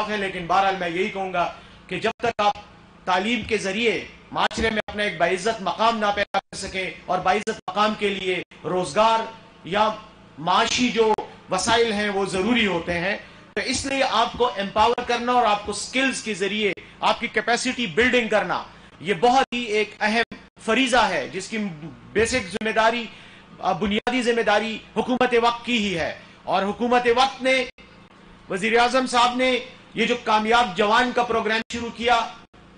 اختلاف ہے، لیکن بہرحال میں یہی کہوں گا کہ جب تک آپ تعلیم کے ذریعے معاشرے میں اپنا ایک باعزت مقام نہ پیدا کر سکیں، اور باعزت مقام کے لیے روزگار یا معاشی جو وسائل ہیں وہ ضروری ہوتے ہیں، تو اس لیے آپ کو امپاور کرنا اور آپ کو سکلز کے ذریعے آپ کی کیپیسٹی بلڈنگ کرنا یہ بہت ہی ایک اہم فریضہ ہے، جس کی بیسک ذمہ داری، بنیادی ذمہ داری حکومت وقت کی ہی ہے۔ اور حکومت وقت نے، وزیر اعظم صاحب نے یہ جو کامیاب جوان کا پروگرام شروع کیا،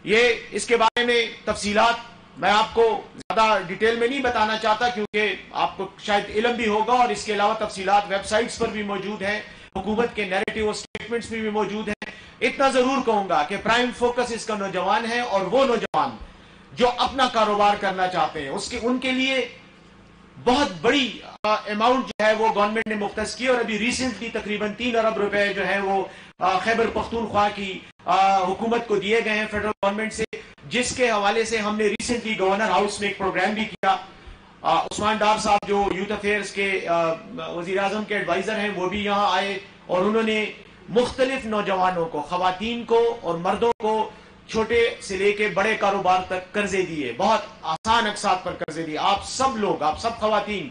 یہ اس کے بارے میں تفصیلات میں آپ کو زیادہ ڈیٹیل میں نہیں بتانا چاہتا، کیونکہ آپ کو شاید علم بھی ہوگا، اور اس کے علاوہ تفصیلات ویب سائٹس پر بھی موجود ہیں، حکومت کے نیریٹو اور سٹیٹمنٹس میں بھی موجود ہیں۔ اتنا ضرور کہوں گا کہ پرائم فوکس اس کا نوجوان ہے، اور وہ نوجوان جو اپنا کاروبار کرنا چاہتے ہیں ان کے لیے بہت بڑی اماؤنٹ جو ہے وہ گورنمنٹ نے مختص کی، اور ابھی ریسنٹلی تقریباً 3 ارب روپے جو ہے وہ خیبر پختونخوا کی حکومت کو دیے گئے ہیں فیڈرل گورنمنٹ سے، جس کے حوالے سے ہم نے ریسنٹلی گورنر ہاؤس میں ایک پروگرام بھی کیا۔ عثمان ڈار صاحب جو یوتھ افیئرز کے وزیر اعظم کے ایڈوائزر ہیں، وہ بھی یہاں آئے، اور انہوں نے مختلف نوجوانوں کو، خواتین کو اور مردوں کو، چھوٹے سے لے کے بڑے کاروبار تک قرضے دیے، بہت آسان اقساط پر قرضے دیے۔ آپ سب لوگ، آپ سب خواتین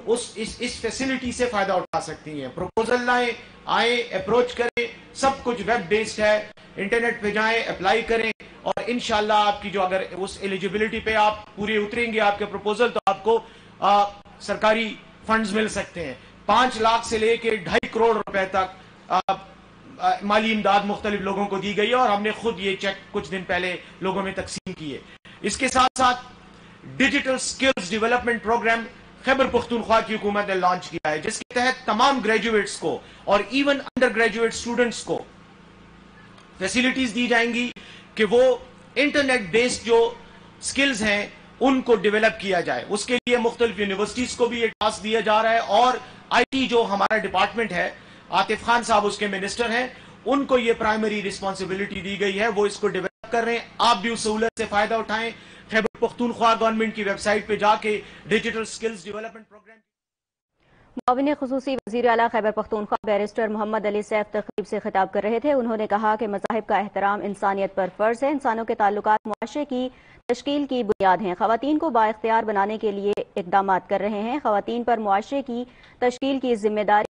اس فیسلٹی سے فائدہ اٹھا سکتی ہیں۔ پروپوزل لائیں، آئیں، اپروچ کریں، سب کچھ ویب بیسڈ ہے، انٹرنیٹ پہ جائیں، اپلائی کریں، اور انشاءاللہ آپ کی جو اگر اس ایلیجیبلٹی پہ آپ پورے اتریں گے آپ کے پروپوزل، تو آپ کو سرکاری فنڈز مل سکتے ہیں۔ 5 لاکھ سے لے کے 2.5 کروڑ روپے تک مالی امداد مختلف لوگوں کو دی گئی ہے، اور ہم نے خود یہ چیک کچھ دن پہلے لوگوں میں تقسیم کیے۔ اس کے ساتھ ساتھ digital skills development programme Khyber Pakhtunkhwa کی حکومت نے لانچ کیا ہے، جس کے تحت تمام گریجویٹس کو اور ایون انڈر گریجویٹ اسٹوڈنٹس کو فیسلٹیز دی جائیں گی کہ وہ انٹرنیٹ بیسڈ جو سکلز ہیں ان کو ڈیولپ کیا جائے۔ اس کے لیے مختلف یونیورسٹیز کو بھی یہ ٹاسک دیا جا رہا ہے، اور آئی ٹی جو ہمارا ڈپارٹمنٹ ہے، عاطف خان صاحب اس کے منسٹر ہیں، ان کو یہ پرائمری رسپانسبلٹی دی گئی ہے، وہ اس کو ڈیولپ کر رہے ہیں۔ آپ بھی اس سہولت سے فائدہ اٹھائیں۔ خیبر پختونخوا گورنمنٹ کی ویب سائٹ پہ جا کے ڈیجیٹل سکلز ڈیولپمنٹ پروگرام۔ معاون خصوصی وزیر اعلیٰ خیبر پختونخوا بیرسٹر محمد علی سیف تقریب سے خطاب کر رہے تھے۔ انہوں نے کہا کہ مذاہب کا احترام انسانیت پر فرض ہے، انسانوں کے تعلقات معاشرے کی تشکیل کی بنیاد ہیں، خواتین کو بااختیار بنانے کے لیے اقدامات کر رہے ہیں، خواتین پر معاشرے کی تشکیل کی ذمہ داری